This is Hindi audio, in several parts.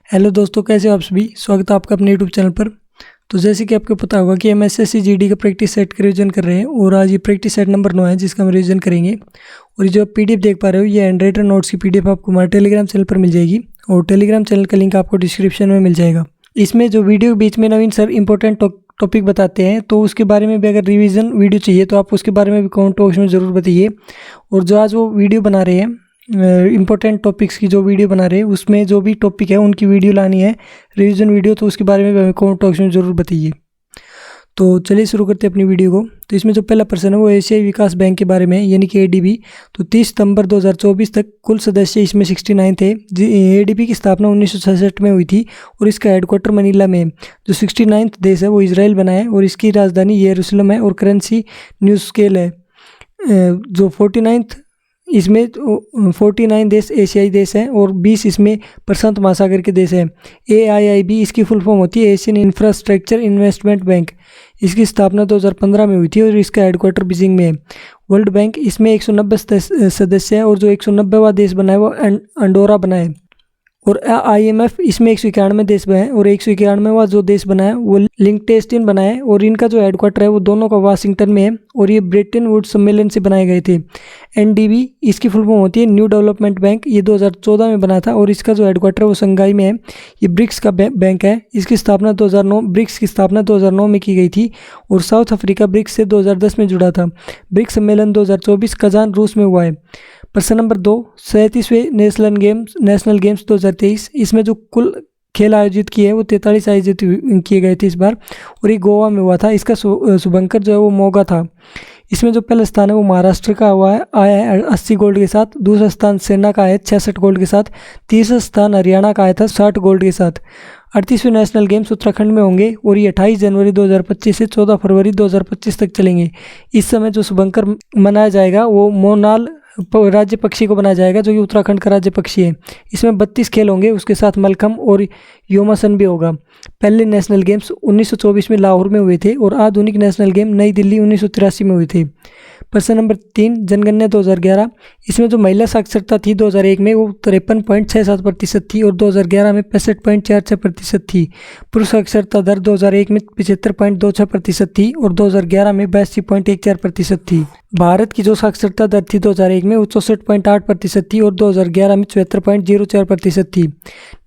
हेलो दोस्तों, कैसे हो आप सभी। स्वागत है आपका अपने यूट्यूब चैनल पर। तो जैसे कि आपको पता होगा कि हम एसएससी जीडी का प्रैक्टिस सेट का रिवीजन कर रहे हैं और आज ये प्रैक्टिस सेट नंबर 9 है जिसका हम रिवीजन करेंगे। और ये जो आप पीडीएफ देख पा रहे हो ये हैंड राइटर नोट्स की पीडीएफ आपको हमारे टेलीग्राम चैनल पर मिल जाएगी और टेलीग्राम चैनल का लिंक आपको डिस्क्रिप्शन में मिल जाएगा। इसमें जो वीडियो के बीच में नवीन सर इंपॉर्टेंट टॉपिक बताते हैं तो उसके बारे में भी अगर रिवीजन वीडियो चाहिए तो आप उसके बारे में भी कमेंट बॉक्स में ज़रूर बताइए। और जो आज वो वीडियो बना रहे हैं इंपॉर्टेंट टॉपिक्स की जो वीडियो बना रहे हैं उसमें जो भी टॉपिक है उनकी वीडियो लानी है रिवीजन वीडियो, तो उसके बारे में भी हमें कमेंट बॉक्स में ज़रूर बताइए। तो चलिए शुरू करते हैं अपनी वीडियो को। तो इसमें जो पहला प्रश्न है वो एशियाई विकास बैंक के बारे में है, यानी कि एडीबी। तो 30 सितंबर 2024 तक कुल सदस्य इसमें 69 थे। एडीबी की स्थापना 1966 में हुई थी और इसका हेडक्वार्टर मनीला में है। जो 69th देश है वो इजराइल बना है और इसकी राजधानी यरूशलेम है और करेंसी न्यू स्केल है। जो 49th इसमें 49 देश एशियाई देश हैं और 20 इसमें प्रशांत महासागर के देश हैं। AIIB इसकी फुल फॉर्म होती है एशियन इंफ्रास्ट्रक्चर इन्वेस्टमेंट बैंक। इसकी स्थापना 2015 में हुई थी और इसका हेडक्वार्टर बीजिंग में है। वर्ल्ड बैंक इसमें 190 सदस्य हैं और जो 190वां देश बना है वो अंडोरा बना है। और IMF इसमें 191 देश बने हैं और 191वां जो देश बना है वो लिंक्टेनस्टीन बना है और इनका जो हेडक्वार्टर है वो दोनों का वाशिंगटन में है और ये ब्रेटन वुड्स सम्मेलन से बनाए गए थे। NDB इसकी फुल फॉर्म होती है न्यू डेवलपमेंट बैंक। ये 2014 में बना था और इसका जो हेडक्वार्टर है वो शंघाई में है। ये ब्रिक्स का बैंक है। इसकी स्थापना 2009 ब्रिक्स की स्थापना 2009 में की गई थी और साउथ अफ्रीका ब्रिक्स से 2010 में जुड़ा था। ब्रिक्स सम्मेलन 2024 कजान रूस में हुआ है। प्रश्न नंबर 2, 37वें नेशनल गेम्स 2023। इसमें जो कुल खेल आयोजित किए हैं वो 43 आयोजित किए गए थे इस बार और ये गोवा में हुआ था। इसका शुभंकर जो है वो मोगा था। इसमें जो पहला स्थान है वो महाराष्ट्र का आया है 80 गोल्ड के साथ। दूसरा स्थान सेना का है 66 गोल्ड के साथ। तीसरा स्थान हरियाणा का आया था 60 गोल्ड के साथ। 38वें नेशनल गेम्स उत्तराखंड में होंगे और ये 28 जनवरी 2025 से 14 फरवरी 2025 तक चलेंगे। इस समय जो शुभंकर मनाया जाएगा वो मोनाल राज्य पक्षी को बनाया जाएगा जो कि उत्तराखंड का राज्य पक्षी है। इसमें 32 खेल होंगे, उसके साथ मलखम्ब और योमासन भी होगा। पहले नेशनल गेम्स 1924 में लाहौर में हुए थे और आधुनिक नेशनल गेम नई दिल्ली 1983 में हुए थे। प्रश्न नंबर 3, जनगणना 2011। इसमें जो महिला साक्षरता थी 2001 में वो 53.67% थी और 2011 में 65.46% थी। पुरुष साक्षरता दर 2001 में 75.26% थी और 2011 में 82.14% थी। भारत की जो साक्षरता दर थी 2001 में वो 64.8% थी और 2011 में 74.04% थी।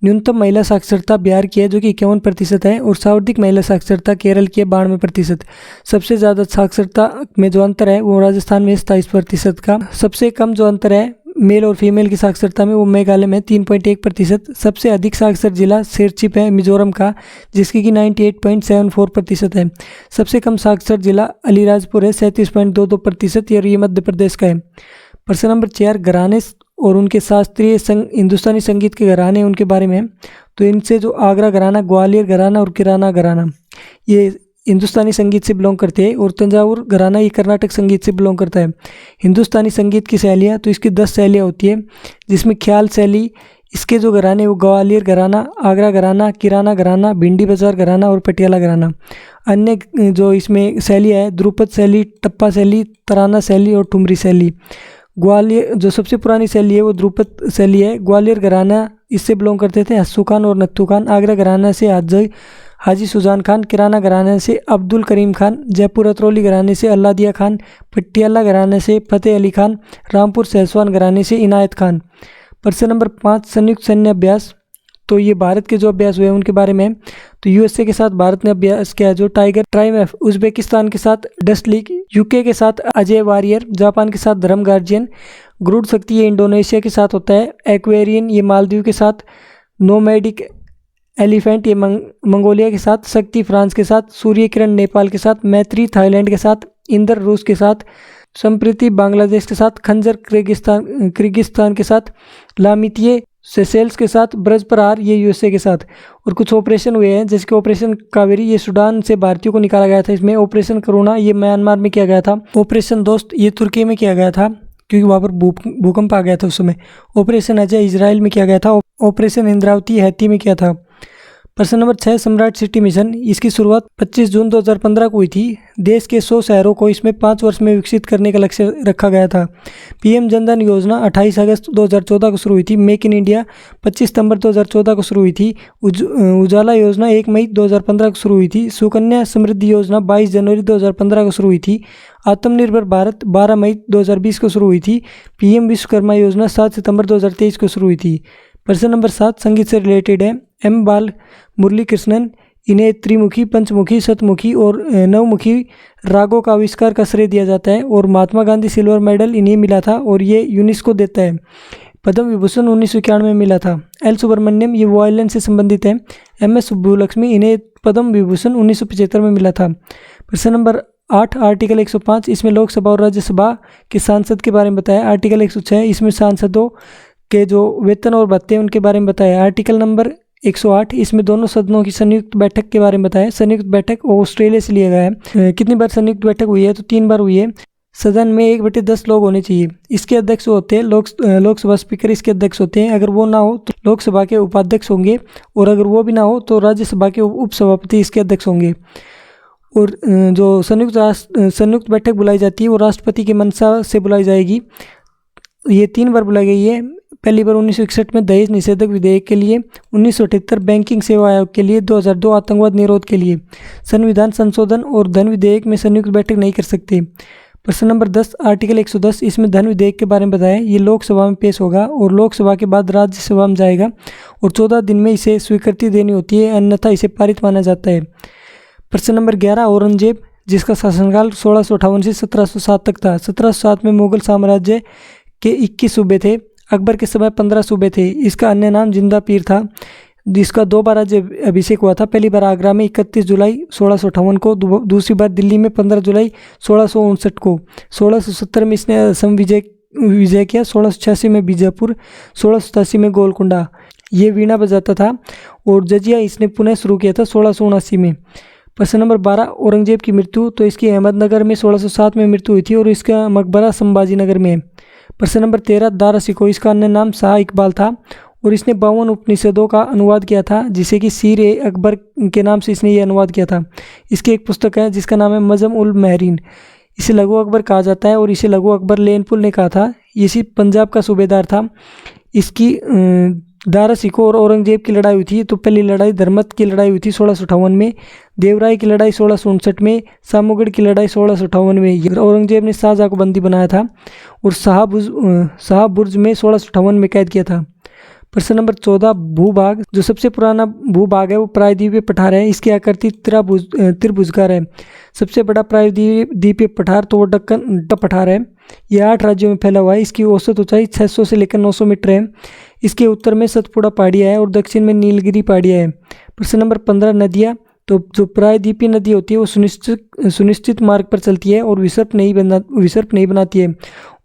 न्यूनतम महिला साक्षरता बिहार की है जो कि 51% है और सर्वाधिक महिला साक्षरता केरल की है 92%। सबसे ज़्यादा साक्षरता में जो अंतर है वो राजस्थान में 27% का। सबसे कम जो अंतर है मेल और फीमेल की साक्षरता में वो मेघालय में 3.1%। सबसे अधिक साक्षर जिला सिरचिप है मिजोरम का जिसकी कि 98.74% है। सबसे कम साक्षर जिला अलीराजपुर है 37.22% और ये मध्य प्रदेश का है। प्रश्न नंबर 4, घराने और उनके शास्त्रीय हिंदुस्तानी संगीत के घराने उनके बारे में। तो इनसे जो आगरा घराना, ग्वालियर घराना और किराना घराना ये हिंदुस्तानी संगीत से बिलोंग करते हैं और तंजावुर घराना ये कर्नाटक संगीत से बिलोंग करता है। हिंदुस्तानी संगीत की शैलियाँ तो इसकी 10 शैलियाँ होती है जिसमें ख्याल शैली इसके जो घराने वो ग्वालियर घराना, आगरा घराना, किराना घराना, भिंडी बाजार घराना और पटियाला घराना। अन्य जो इसमें शैलियाँ है ध्रुपद शैली, टप्पा शैली, तराना शैली और ठुमरी शैली। ग्वालियर जो सबसे पुरानी शैली है वो ध्रुपद शैली है। ग्वालियर घराना इससे बिलोंग करते थे हस्सू खान और नत्थू खान। आगरा घराना से हाजी सुजान खान। किराना घराने से अब्दुल करीम खान। जयपुर अतरौली घराने से अल्लादिया खान। पटियाला घराने से फतेह अली खान। रामपुर सहसवान घराने से इनायत खान। प्रश्न नंबर 5, संयुक्त सैन्य अभ्यास। तो ये भारत के जो अभ्यास हुए हैं उनके बारे में। तो USA के साथ भारत ने अभ्यास किया जो टाइगर ट्राइमेफ, उज्बेकिस्तान के साथ डस्ट लीग, UK के साथ अजय वॉरियर, जापान के साथ धर्म गार्जियन। गरुड़ शक्ति ये इंडोनेशिया के साथ होता है। एक्वेरियन ये मालदीव के साथ। नोमैडिक एलिफेंट ये मंगोलिया के साथ। शक्ति फ्रांस के साथ। सूर्य किरण नेपाल के साथ। मैत्री थाईलैंड के साथ। इंद्र रूस के साथ। संप्रीति बांग्लादेश के साथ। खंजर किर्गिस्तान के साथ। लामितिये सेशेल्स के साथ। ब्रजप्रहार ये USA के साथ। और कुछ ऑपरेशन हुए हैं जैसे कि ऑपरेशन कावेरी ये सूडान से भारतीयों को निकाला गया था इसमें। ऑपरेशन करुणा ये म्यांमार में किया गया था। ऑपरेशन दोस्त ये तुर्की में किया गया था क्योंकि वहाँ पर भूकंप आ गया था उस समय। ऑपरेशन अजय इजराइल में किया गया था। ऑपरेशन इंद्रावती हैती में किया था। प्रश्न नंबर 6 सम्राट सिटी मिशन, इसकी शुरुआत 25 जून 2015 को हुई थी। देश के 100 शहरों को इसमें 5 वर्ष में विकसित करने का लक्ष्य रखा गया था। पीएम जनधन योजना 28 अगस्त 2014 को शुरू हुई थी। मेक इन इंडिया 25 सितंबर 2014 को शुरू हुई थी। उजाला योजना 1 मई 2015 को शुरू हुई थी। सुकन्या समृद्धि योजना 22 जनवरी 2015 को शुरू हुई थी। आत्मनिर्भर भारत 12 मई 2020 को शुरू हुई थी। पीएम विश्वकर्मा योजना 7 सितंबर 2023 को शुरू हुई थी। प्रश्न नंबर 7 संगीत से रिलेटेड है। एम बाल मुरली कृष्णन, इन्हें त्रिमुखी, पंचमुखी, शतमुखी और नवमुखी रागों का आविष्कार का श्रेय दिया जाता है और महात्मा गांधी सिल्वर मेडल इन्हें मिला था और ये यूनेस्को देता है। पद्म विभूषण 1991 में मिला था। एल सुब्रमण्यम, ये वायलिन से संबंधित है। एम एस सुब्बुलक्ष्मी, इन्हें पद्म विभूषण 1975 में मिला था। प्रश्न नंबर 8 आर्टिकल 105, इसमें लोकसभा और राज्यसभा के सांसद के बारे में बताया। आर्टिकल 106, इसमें सांसदों के जो वेतन और भत्ते उनके बारे में बताया। आर्टिकल नंबर 108, इसमें दोनों सदनों की संयुक्त बैठक के बारे में बताया। संयुक्त बैठक ऑस्ट्रेलिया से लिया गया है। कितनी बार संयुक्त बैठक हुई है? तो 3 बार हुई है। सदन में 1/10 लोग होने चाहिए। इसके अध्यक्ष होते हैं लोकसभा स्पीकर, इसके अध्यक्ष होते हैं। अगर वो ना हो तो लोकसभा के उपाध्यक्ष होंगे और अगर वो भी ना हो तो राज्यसभा के उपसभापति इसके अध्यक्ष होंगे। और जो संयुक्त बैठक बुलाई जाती है वो राष्ट्रपति की मंशा से बुलाई जाएगी। ये 3 बार बुलाई गई है। पहली बार 1961 में दहेज निषेधक विधेयक के लिए, 1978 बैंकिंग सेवा आयोग के लिए, 2002 आतंकवाद निरोध के लिए। संविधान संशोधन और धन विधेयक में संयुक्त बैठक नहीं कर सकते। प्रश्न नंबर 10 आर्टिकल 110, इसमें धन विधेयक के बारे में बताया। ये लोकसभा में पेश होगा और लोकसभा के बाद राज्यसभा में जाएगा और 14 दिन में इसे स्वीकृति देनी होती है, अन्यथा इसे पारित माना जाता है। प्रश्न नंबर 11 औरंगजेब, जिसका शासनकाल 1658 से 1707 तक था। 1707 में मुगल साम्राज्य के 21 सूबे थे। अकबर के समय 15 सूबे थे। इसका अन्य नाम जिंदा पीर था। जिसका 2 बार राज्य अभिषेक हुआ था। पहली बार आगरा में 31 जुलाई 1658 को, दूसरी बार दिल्ली में 15 जुलाई 1659 को। 1670 में इसने असम विजय किया। 1686 में बीजापुर, 1687 में गोलकुंडा। ये वीणा बजाता था और जजिया इसने पुनः शुरू किया था 1679 में। प्रश्न नंबर 12 औरंगजेब की मृत्यु, तो इसकी अहमदनगर में 1607 में मृत्यु हुई थी और इसका मकबरा संभाजी नगर में है। प्रश्न नंबर 13 दारा शिकोह, इसका अन्य नाम शाह इकबाल था और इसने 52 उपनिषदों का अनुवाद किया था, जिसे कि सीर अकबर के नाम से इसने ये अनुवाद किया था। इसकी एक पुस्तक है जिसका नाम है मजम उल महरीन। इसे लघु अकबर कहा जाता है और इसे लघु अकबर लेनपुल ने कहा था। इसी पंजाब का सूबेदार था। इसकी दारा शिकोह और औरंगजेब की लड़ाई हुई थी। तो पहली लड़ाई धर्मत की लड़ाई हुई थी 1658 में, देवराय की लड़ाई 1659 में, सामूगढ़ की लड़ाई 1658 में। औरंगजेब ने शाहजहाँ को बंदी बनाया था और शाह बुर्ज में 1658 में कैद किया था। प्रश्न नंबर 14 भूभाग, जो सबसे पुराना भूभाग है वो प्रायद्वीपीय पठार है। इसकी आकृति त्रिभुजाकार है। सबसे बड़ा प्रायद्वीपीय पठार तो वो दक्कन पठार है। यह 8 राज्यों में फैला हुआ है। इसकी औसत ऊंचाई 600 से लेकर 900 मीटर है। इसके उत्तर में सतपुड़ा पहाड़ियाँ है और दक्षिण में नीलगिरी पहाड़ियाँ है। प्रश्न नंबर 15 नदियाँ, तो जो प्रायद्वीपीय नदी होती है वो सुनिश्चित मार्ग पर चलती है और विसर्प नहीं बनाती है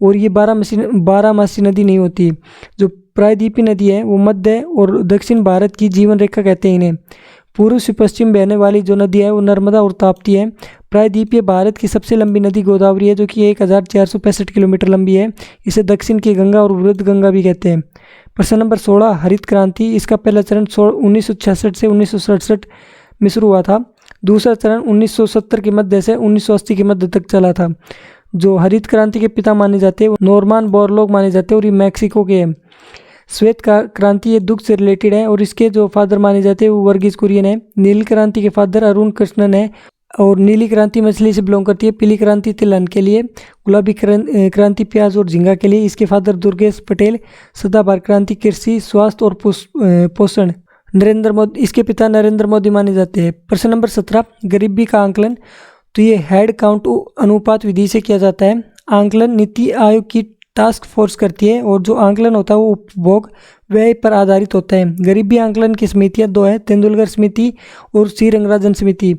और ये 12मासी नदी नहीं होती। जो प्रायद्वीपीय नदी है वो मध्य और दक्षिण भारत की जीवन रेखा कहते हैं इन्हें। पूर्व से पश्चिम बहने वाली जो नदी है वो नर्मदा और ताप्ती है। प्रायद्वीपीय भारत की सबसे लंबी नदी गोदावरी है, जो कि 1465 किलोमीटर लंबी है। इसे दक्षिण की गंगा और वृद्ध गंगा भी कहते हैं। प्रश्न नंबर 16 हरित क्रांति, इसका पहला चरण 1966 से 1967 में शुरू हुआ था। दूसरा चरण 1970 के मध्य से 1980 के मध्य तक चला था। जो हरित क्रांति के पिता माने जाते हैं वो नॉर्मन बोरलॉग माने जाते हैं और ये मैक्सिको के हैं। श्वेत क्रांति ये दुग्ध से रिलेटेड है और इसके जो फादर माने जाते हैं वो वर्गीज कुरियन है। नील क्रांति के फादर अरुण कृष्णन है और नीली क्रांति मछली से बिलोंग करती है। पीली क्रांति तिलहन के लिए, गुलाबी क्रांति प्याज और झींगा के लिए। इसके फादर दुर्गेश पटेल। सदाबहार क्रांति कृषि, स्वास्थ्य और पोषण, नरेंद्र मोदी, इसके पिता नरेंद्र मोदी माने जाते हैं। प्रश्न नंबर 17 गरीबी का आंकलन, तो ये हेड काउंट अनुपात विधि से किया जाता है। आंकलन नीति आयोग की टास्क फोर्स करती है और जो आंकलन होता है वो उपभोग व्यय पर आधारित होता है। गरीबी आंकलन की समितियां 2 है, तेंदुलकर समिति और सी रंगराजन समिति।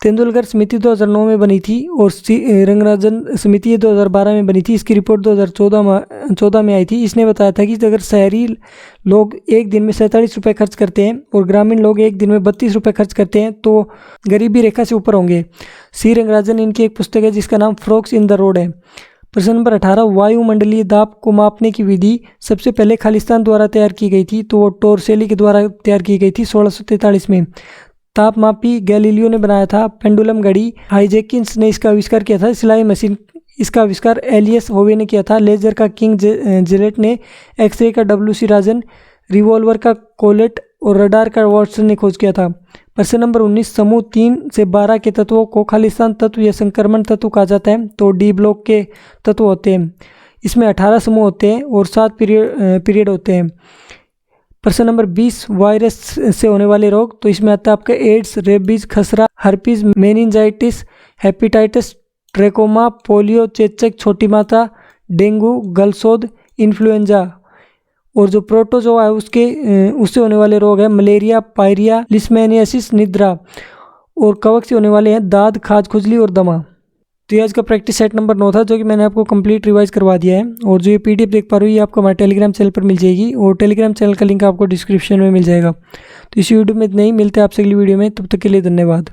तेंदुलकर समिति 2009 में बनी थी और रंगराजन समिति 2012 में बनी थी। इसकी रिपोर्ट 2014 में आई थी। इसने बताया था कि अगर शहरी लोग एक दिन में 47 रुपये खर्च करते हैं और ग्रामीण लोग एक दिन में 32 रुपये खर्च करते हैं तो गरीबी रेखा से ऊपर होंगे। सी रंगराजन, इनकी एक पुस्तक है जिसका नाम फ्रॉक्स इन द रोड है। प्रश्न नंबर 18, वायुमंडलीय दाब को मापने की विधि सबसे पहले खालिस्तान द्वारा तैयार की गई थी, तो वो टोरसेली के द्वारा तैयार की गई थी 1643 में। तापमापी गैलीलियो ने बनाया था। पेंडुलम घड़ी हाइजेकिंस ने इसका आविष्कार किया था। सिलाई मशीन, इसका आविष्कार एलियस होवे ने किया था। लेजर का किंग जिलेट ने, एक्सरे का WC राजन, रिवॉल्वर का कोलेट और रडार का वॉटसन ने खोज किया था। प्रश्न नंबर 19, समूह 3 से 12 के तत्वों को खालिस्तान तत्व या संक्रमण तत्व कहा जाता है, तो डी ब्लॉक के तत्व होते हैं। इसमें 18 समूह होते हैं और 7 पीरियड होते हैं। प्रश्न नंबर 20, वायरस से होने वाले रोग, तो इसमें आता है आपका एड्स, रेबीज, खसरा, herpes, meningitis, hepatitis, trachoma, polio, चेचक, छोटी माता, डेंगू, गलसोद, इन्फ्लुएंजा। और जो प्रोटोजोआ है उससे होने वाले रोग है मलेरिया, पायरिया, लिस्मेनियासिस, निद्रा। और कवक से होने वाले हैं दाद, खाज, खुजली और दमा। तो ये आज का प्रैक्टिस सेट नंबर 9 था, जो कि मैंने आपको कंप्लीट रिवाइज करवा दिया है। और जो ये PDF देख पा रहे हो ये आपको हमारे टेलीग्राम चैनल पर मिल जाएगी, और टेलीग्राम चैनल का लिंक आपको डिस्क्रिप्शन में मिल जाएगा। तो इस वीडियो में नहीं मिलते आपसे अगली वीडियो में, तब तक के लिए धन्यवाद।